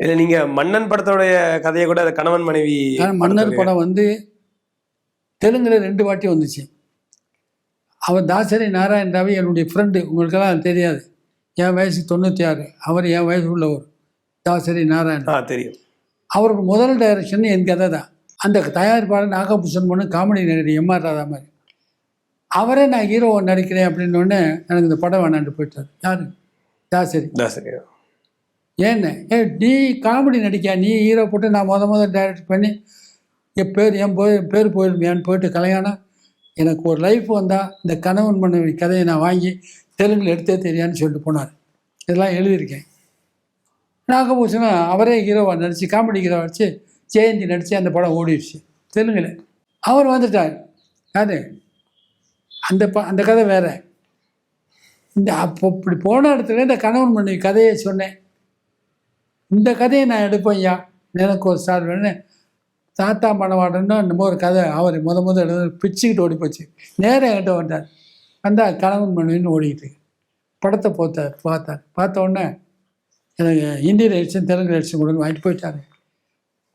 இல்லை நீங்கள் மன்னன் படத்தோடைய கதையை கூட அதை கணவன் மனைவி மன்னர் படம் வந்து தெலுங்குல 2 வாட்டி வந்துச்சு. அவர் தாசரி நாராயண ராவி என்னுடைய ஃப்ரெண்டு, உங்களுக்கெல்லாம் அது தெரியாது. என் வயசு 96, அவர் என் வயசு உள்ளவர். தாசரி நாராயணன் தெரியும். அவருக்கு முதல் டைரக்ஷன் என் கதை தான். அந்த தயாரிப்பாளர் நாகபூஷன் பொண்ணு காமெடி நடிகர் எம்ஆர் ராதா மாதிரி. அவரே நான் ஹீரோவை நடிக்கிறேன் அப்படின்னோடனே எனக்கு இந்த படம் வேணாண்டு போயிட்டார். யார்? தாசரி. ஏன்னு நீ காமெடி நடிக்க, நீ ஹீரோ போட்டு நான் முதல் டைரக்ட் பண்ணி என் பேர் போயிருமையான்னு போயிட்டு கல்யாணம். எனக்கு ஒரு லைஃப் வந்தால் இந்த கணவன் மனைவி கதையை நான் வாங்கி தெலுங்கில் எடுத்தே தெரியான்னு சொல்லிட்டு போனார். இதெல்லாம் எழுதியிருக்கேன். நாகபூஷணம் அவரே ஹீரோவாக நடித்து காமெடி ஹீரோவை வச்சு ஜெயந்தி நடித்து அந்த படம் ஓடிடுச்சு தெலுங்கில். அவர் வந்துட்டார். யார்? அந்த கதை வேறு. அப்போ இப்படி போன இடத்துல இந்த கணவன் மனைவி கதையை சொன்னேன். இந்த கதையை நான் எடுப்பேன் ஐயா, எனக்கு ஒரு ஸ்டார் வேணுன்னு. தாத்தா மணவாடன்னு என்னமோ ஒரு கதை அவர் எழுத பிச்சுக்கிட்டு ஓடி போச்சு. நேரம் என்கிட்ட வந்தார். வந்தால் கணவன் மனைவின்னு ஓடிக்கிட்டு படத்தை பார்த்த உடனே எனக்கு ஹிந்தி ரைட்ஸும் தெலுங்கு ரைட்ஸும் கூட வாங்கிட்டு போயிட்டாரு.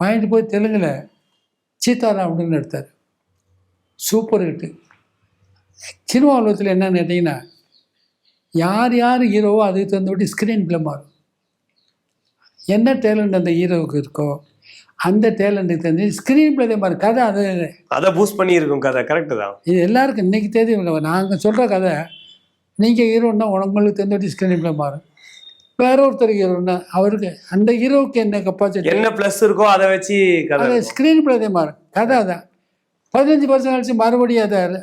வாங்கிட்டு போய் தெலுங்கில் சீதாராம் அப்படின்னு எடுத்தார். Super hit. சினிமா உலகத்தில் என்னன்னு கேட்டிங்கன்னா, யார் ஹீரோவோ அதுக்கு தகுந்தபடி ஸ்க்ரீன் பிளே மாறும். என்ன டேலண்ட் அந்த ஹீரோவுக்கு இருக்கோ அந்த டேலண்ட்டுக்கு தெரிஞ்சு ஸ்க்ரீன் பிளே மாதிரி கதை அதை பூஸ்ட் பண்ணியிருக்கும். கதை கரெக்டு தான். இது எல்லாருக்கும் இன்றைக்கி தெரியும். நாங்கள் சொல்கிற கதை நீங்கள் ஹீரோன்னா உங்களுக்கு தெரிஞ்சபடி ஸ்க்ரீன் பிளே மாறும். வேற ஒருத்தர் ஹீரோன்னா அவருக்கு அந்த ஹீரோவுக்கு என்ன கெப்பாசிட்டி, என்ன ப்ளஸ் இருக்கோ அதை வச்சு அதை ஸ்க்ரீன் பிளே மாறும். கதை தான் 15 வருஷம் கழிச்சு மறுபடியும் அதை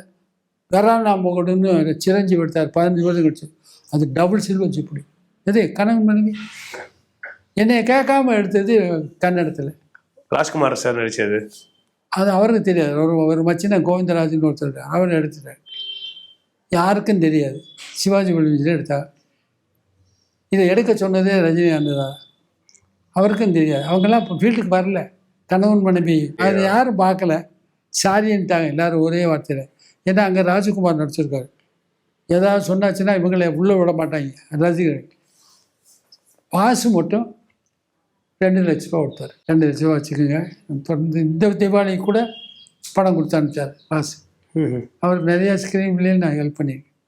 கரானா முகடுன்னு சிரஞ்சீவி எடுத்தார். 15 வருஷம் கழிச்சு அது டபுள் சில்வர் ஜூப்ளி. எது கணவன் மனைவி என்னை கேட்காம எடுத்தது கன்னடத்தில் ராஜ்குமார் சார் நடித்தது. அது அவருக்கு தெரியாது. ஒரு மச்சின கோவிந்தராஜன் ஒருத்தர் அவர் எடுத்துட்டார். யாருக்கும் தெரியாது. சிவாஜி விழுஞ்சில் எடுத்தா. இதை எடுக்க சொன்னதே ரஜினிகாந்த் தான். அவருக்கும் தெரியாது. அவங்கெல்லாம் இப்போ ஃபீல்டுக்கு வரல. கணவன் மனைவி அது யாரும் பார்க்கல. சாரின்ட்டாங்க எல்லோரும் ஒரே வார்த்தையில். ஏன்னா அங்கே ராஜகுமார் நடிச்சிருக்காரு. ஏதாவது சொன்னாச்சுன்னா இவங்களை உள்ளே விட மாட்டாங்க ரசிகர்கள். பாசு மட்டும் 2 லட்ச ரூபா கொடுத்தார். 2 லட்ச ரூபா வச்சுக்கோங்க. தொடர்ந்து இந்த தீபாவளி கூட படம் கொடுத்து அனுப்பிச்சார் பாசு. அவருக்கு நிறையா ஸ்க்ரீன் பிளேயில் நான் ஹெல்ப் பண்ணியிருக்கேன்.